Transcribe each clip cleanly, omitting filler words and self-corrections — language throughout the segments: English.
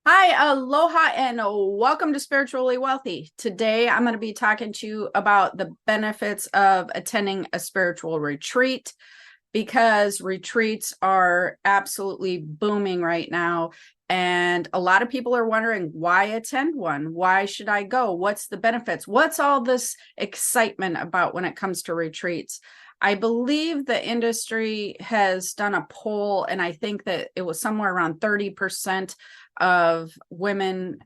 Hi, aloha, and welcome to Spiritually Wealthy. Today, I'm going to be talking to you about the benefits of attending a spiritual retreat because retreats are absolutely booming right now. And a lot of people are wondering, why attend one? Why should I go? What's the benefits? What's all this excitement about when it comes to retreats? I believe the industry has done a poll, and I think that it was somewhere around 30% of women,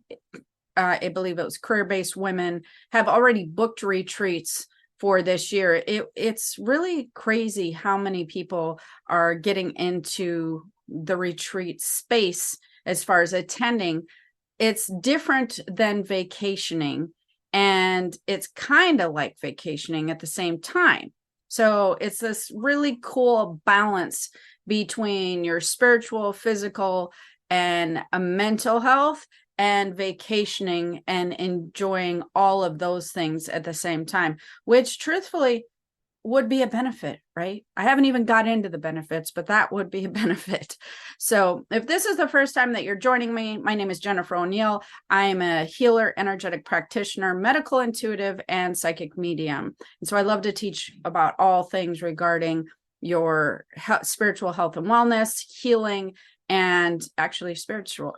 I believe it was career-based women, have already booked retreats for this year. It's really crazy how many people are getting into the retreat space as far as attending. It's different than vacationing, and it's kind of like vacationing at the same time. So it's this really cool balance between your spiritual, physical, and a mental health and vacationing and enjoying all of those things at the same time, which truthfully would be a benefit, right? I haven't even got into the benefits, but that would be a benefit. So if this is the first time that you're joining me, my name is Jennifer O'Neill. I am a healer, energetic practitioner, medical intuitive, and psychic medium. And so I love to teach about all things regarding your spiritual health and wellness, healing, and actually spiritual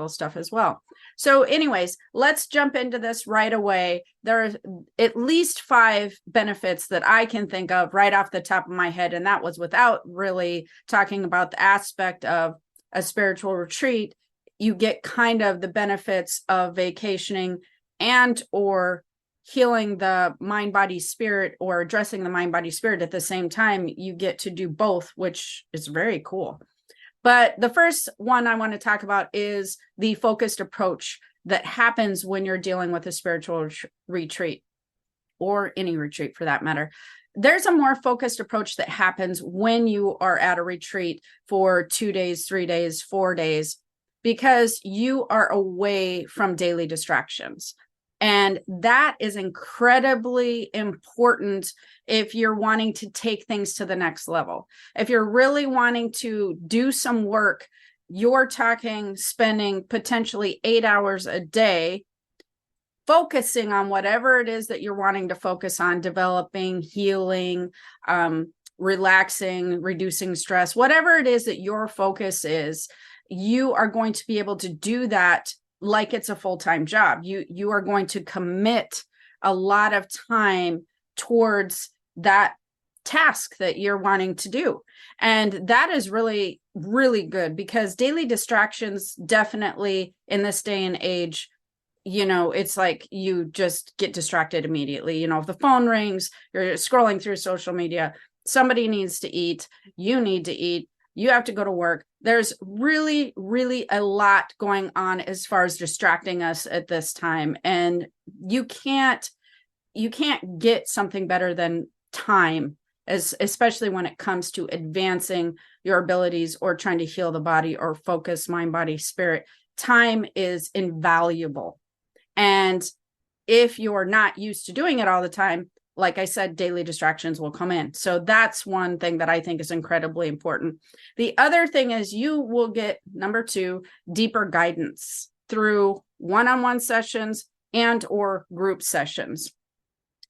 stuff as well. So anyways, let's jump into this right away. There are at least 5 benefits that I can think of right off the top of my head, and that was without really talking about the aspect of a spiritual retreat. You get kind of the benefits of vacationing and or healing the mind, body, spirit, or addressing the mind, body, spirit at the same time. You get to do both, which is very cool. But the first one I want to talk about is the focused approach that happens when you're dealing with a spiritual retreat, or any retreat for that matter. There's a more focused approach that happens when you are at a retreat for 2 days, 3 days, 4 days, because you are away from daily distractions. And that is incredibly important if you're wanting to take things to the next level. If you're really wanting to do some work, you're talking spending potentially 8 hours a day focusing on whatever it is that you're wanting to focus on, developing, healing, relaxing, reducing stress, whatever it is that your focus is. You are going to be able to do that like it's a full-time job. You are going to commit a lot of time towards that task that you're wanting to do. And that is really, really good, because daily distractions definitely in this day and age, it's like you just get distracted immediately. If the phone rings, you're scrolling through social media, somebody needs to eat, you need to eat, you have to go to work. There's really, really a lot going on as far as distracting us at this time. And you can't get something better than time, especially when it comes to advancing your abilities or trying to heal the body or focus mind, body, spirit. Time is invaluable. And if you're not used to doing it all the time, like I said, daily distractions will come in. So that's one thing that I think is incredibly important. The other thing is you will get, number 2, deeper guidance through one-on-one sessions and or group sessions.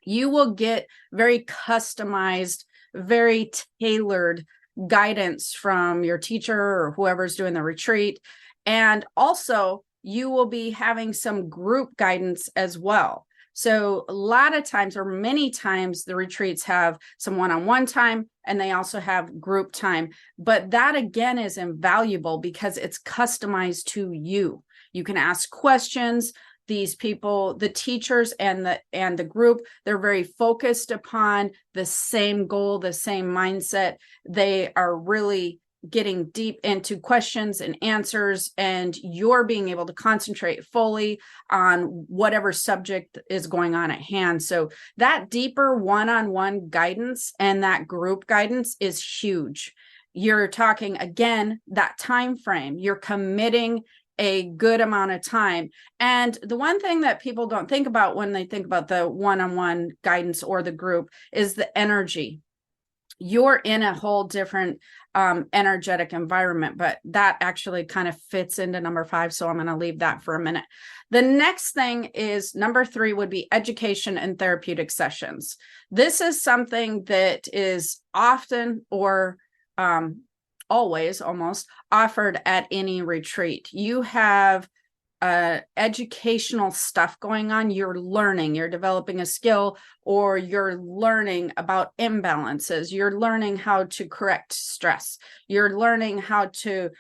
You will get very customized, very tailored guidance from your teacher or whoever's doing the retreat. And also, you will be having some group guidance as well. So a lot of times, or many times, the retreats have some one-on-one time, and they also have group time. But that, again, is invaluable because it's customized to you. You can ask questions. These people, the teachers and the group, they're very focused upon the same goal, the same mindset. They are really getting deep into questions and answers, and you're being able to concentrate fully on whatever subject is going on at hand. So that deeper one-on-one guidance and that group guidance is huge. You're talking, again, that time frame. You're committing a good amount of time. And the one thing that people don't think about when they think about the one-on-one guidance or the group is the energy. you're in a whole different energetic environment. But that actually kind of fits into number 5. So I'm going to leave that for a minute. The next thing is number 3 would be education and therapeutic sessions. This is something that is often or always almost offered at any retreat. You have educational stuff going on. You're learning, you're developing a skill, or you're learning about imbalances. You're learning how to correct stress. You're learning how to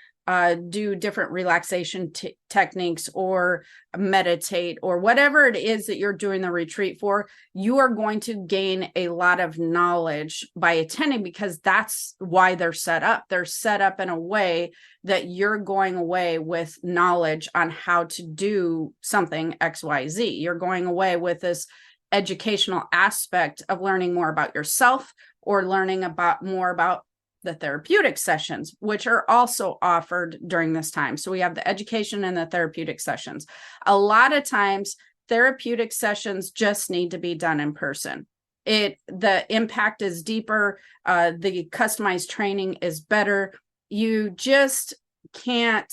do different relaxation techniques or meditate or whatever it is that you're doing the retreat for. You are going to gain a lot of knowledge by attending, because that's why they're set up. They're set up in a way that you're going away with knowledge on how to do something XYZ. You're going away with this educational aspect of learning more about yourself, or learning about more about the therapeutic sessions, which are also offered during this time. So we have the education and the therapeutic sessions. A lot of times, therapeutic sessions just need to be done in person. The impact is deeper. The customized training is better. You just can't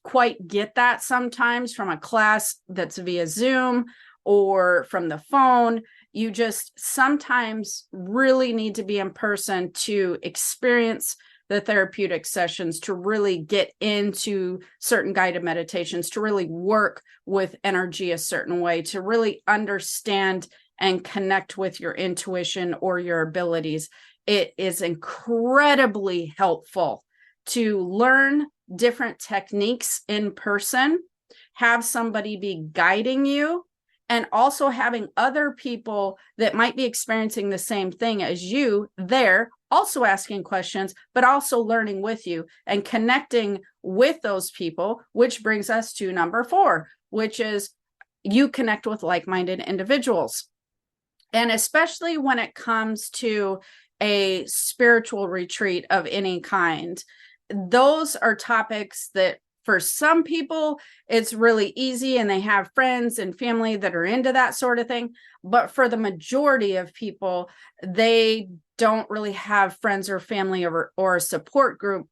quite get that sometimes from a class that's via Zoom or from the phone. You just sometimes really need to be in person to experience the therapeutic sessions, to really get into certain guided meditations, to really work with energy a certain way, to really understand and connect with your intuition or your abilities. It is incredibly helpful to learn different techniques in person, have somebody be guiding you, and also having other people that might be experiencing the same thing as you there, also asking questions, but also learning with you and connecting with those people, which brings us to number 4, which is you connect with like-minded individuals. And especially when it comes to a spiritual retreat of any kind, those are topics that for some people, it's really easy and they have friends and family that are into that sort of thing. But for the majority of people, they don't really have friends or family or a support group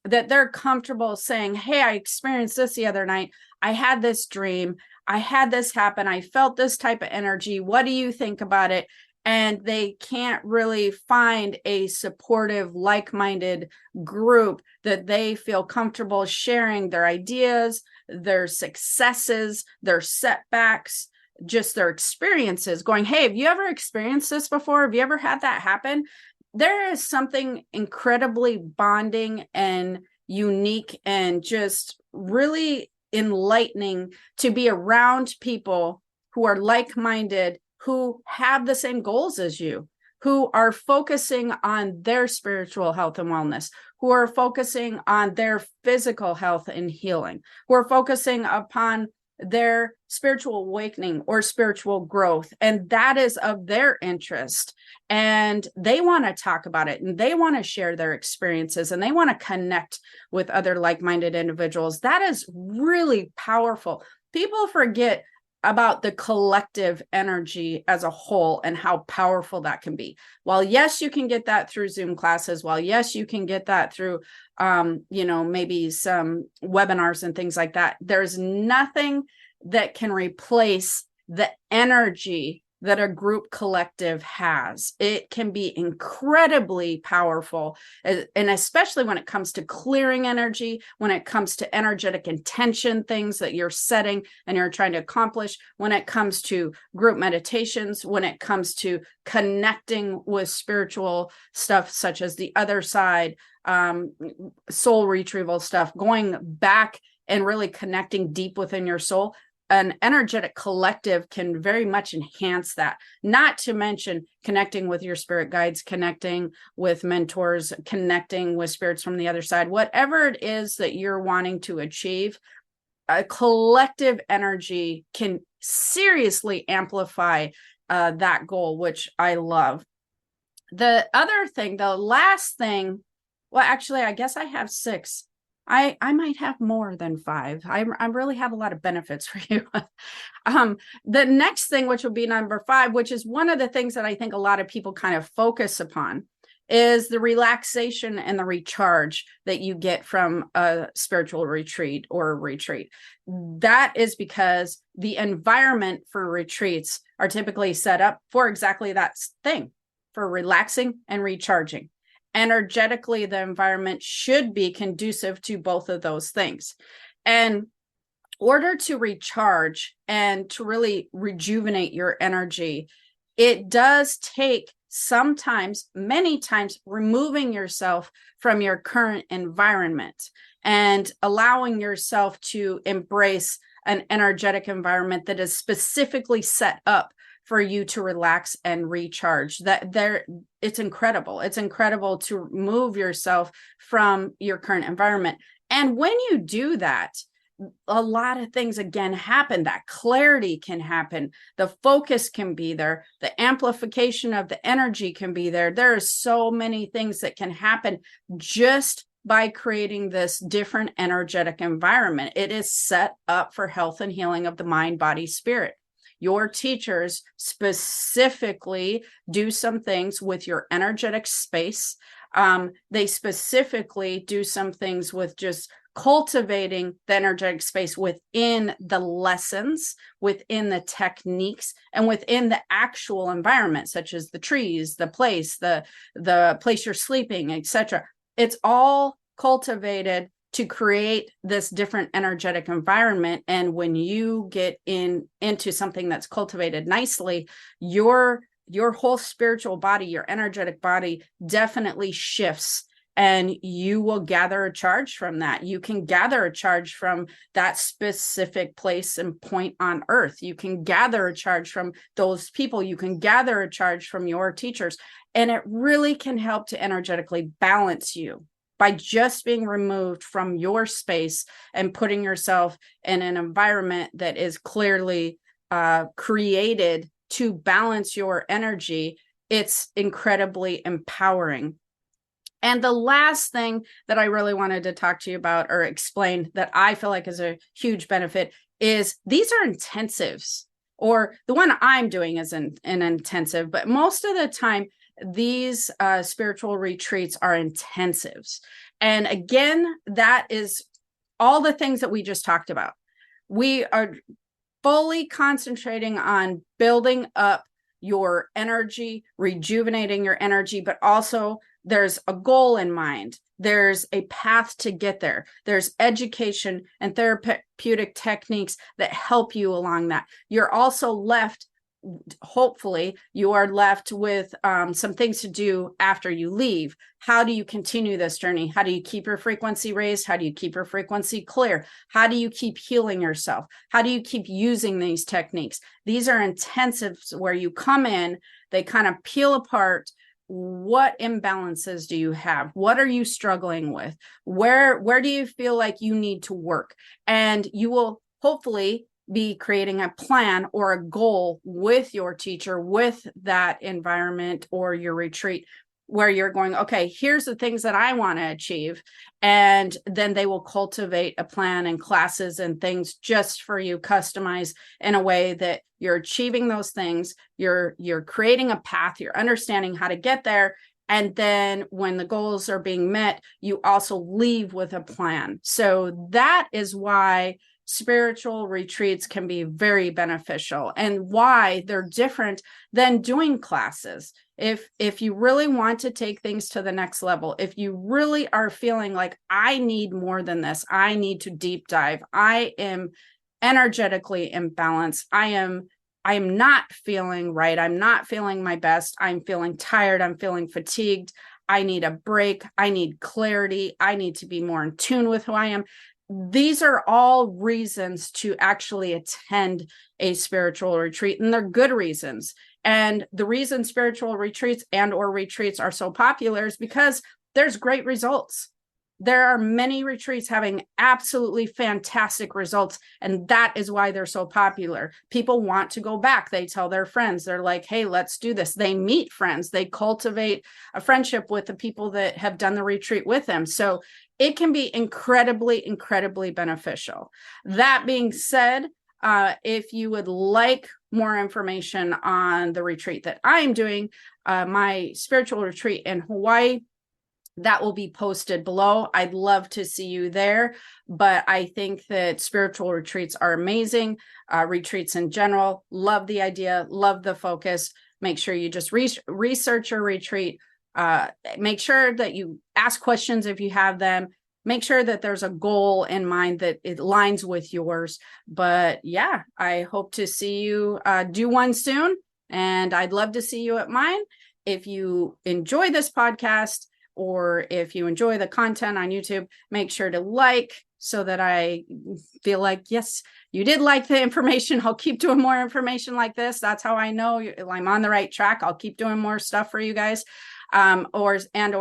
that they're comfortable saying, hey, I experienced this the other night. I had this dream. I had this happen. I felt this type of energy. What do you think about it? And they can't really find a supportive, like-minded group that they feel comfortable sharing their ideas, their successes, their setbacks, just their experiences, going, hey, have you ever experienced this before? Have you ever had that happen? There is something incredibly bonding and unique and just really enlightening to be around people who are like-minded, who have the same goals as you, who are focusing on their spiritual health and wellness, who are focusing on their physical health and healing, who are focusing upon their spiritual awakening or spiritual growth. And that is of their interest. And they want to talk about it, and they want to share their experiences, and they want to connect with other like-minded individuals. That is really powerful. People forget about the collective energy as a whole and how powerful that can be. While yes, you can get that through Zoom classes, while yes, you can get that through maybe some webinars and things like that, there's nothing that can replace the energy that a group collective has. It can be incredibly powerful, and especially when it comes to clearing energy, when it comes to energetic intention, things that you're setting and you're trying to accomplish, when it comes to group meditations, when it comes to connecting with spiritual stuff such as the other side, soul retrieval stuff, going back and really connecting deep within your soul. An energetic collective can very much enhance that, not to mention connecting with your spirit guides, connecting with mentors, connecting with spirits from the other side, whatever it is that you're wanting to achieve. A collective energy can seriously amplify that goal, which I love. The other thing, the last thing, well, actually, I guess I have 6. I might have more than 5. I really have a lot of benefits for you. The next thing, which will be number 5, which is one of the things that I think a lot of people kind of focus upon, is the relaxation and the recharge that you get from a spiritual retreat or a retreat. That is because the environment for retreats are typically set up for exactly that thing, for relaxing and recharging. Energetically, the environment should be conducive to both of those things. And order to recharge and to really rejuvenate your energy, it does take sometimes, many times, removing yourself from your current environment and allowing yourself to embrace an energetic environment that is specifically set up for you to relax and recharge. It's incredible. It's incredible to remove yourself from your current environment. And when you do that, a lot of things again happen. That clarity can happen, the focus can be there, the amplification of the energy can be there. There are so many things that can happen just by creating this different energetic environment. It is set up for health and healing of the mind, body, spirit. Your teachers specifically do some things with your energetic space. They specifically do some things with just cultivating the energetic space within the lessons, within the techniques, and within the actual environment, such as the trees, the place you're sleeping, etc. It's all cultivated to create this different energetic environment. And when you get into something that's cultivated nicely, your whole spiritual body, your energetic body definitely shifts, and you will gather a charge from that. You can gather a charge from that specific place and point on earth. You can gather a charge from those people. You can gather a charge from your teachers. And it really can help to energetically balance you by just being removed from your space and putting yourself in an environment that is clearly created to balance your energy. It's incredibly empowering. And the last thing that I really wanted to talk to you about or explain that I feel like is a huge benefit is these are intensives, or the one I'm doing is an intensive, but most of the time, these spiritual retreats are intensives. And again, that is all the things that we just talked about. We are fully concentrating on building up your energy, rejuvenating your energy, but also there's a goal in mind. There's a path to get there. There's education and therapeutic techniques that help you along that. You're also left, hopefully, you are left with some things to do after you leave. How do you continue this journey? How do you keep your frequency raised? How do you keep your frequency clear? How do you keep healing yourself? How do you keep using these techniques? These are intensives where you come in, they kind of peel apart. What imbalances do you have? What are you struggling with? Where do you feel like you need to work? And you will hopefully be creating a plan or a goal with your teacher, with that environment or your retreat, where you're going, okay, here's the things that I want to achieve. And then they will cultivate a plan and classes and things just for you, customized in a way that you're achieving those things. You're creating a path, you're understanding how to get there. And then when the goals are being met, you also leave with a plan. So that is why spiritual retreats can be very beneficial and why they're different than doing classes. If you really want to take things to the next level, if you really are feeling like I need more than this, I need to deep dive, I am energetically imbalanced, I am not feeling right, I'm not feeling my best, I'm feeling tired, I'm feeling fatigued, I need a break, I need clarity, I need to be more in tune with who I am. These are all reasons to actually attend a spiritual retreat, and they're good reasons. And the reason spiritual retreats or retreats are so popular is because there's great results. There are many retreats having absolutely fantastic results, and that is why they're so popular. People want to go back. They tell their friends, they're like, hey, let's do this. They meet friends. They cultivate a friendship with the people that have done the retreat with them. So it can be incredibly, incredibly beneficial. That being said, if you would like more information on the retreat that I'm doing, my spiritual retreat in Hawaii, that will be posted below. I'd love to see you there, but I think that spiritual retreats are amazing. Retreats in general, love the idea, love the focus. Make sure you just research your retreat. Make sure that you ask questions if you have them. Make sure that there's a goal in mind that it aligns with yours. But yeah, I hope to see you do one soon, and I'd love to see you at mine. If you enjoy this podcast, or if you enjoy the content on YouTube, make sure to like, so that I feel like, yes, you did like the information. I'll keep doing more information like this. That's how I know I'm on the right track. I'll keep doing more stuff for you guys. Or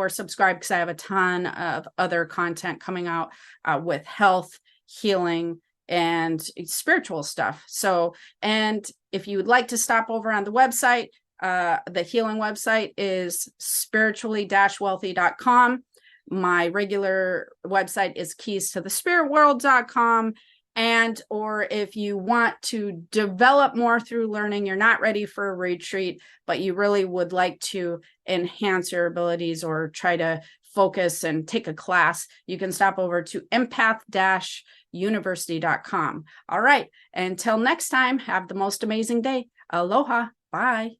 subscribe, because I have a ton of other content coming out with health, healing, and spiritual stuff. So, and if you would like to stop over on the website, the healing website is spiritually-wealthy.com. My regular website is keystothespiritworld.com. And, or if you want to develop more through learning, you're not ready for a retreat, but you really would like to enhance your abilities or try to focus and take a class, you can stop over to empath-university.com. All right. Until next time, have the most amazing day. Aloha. Bye.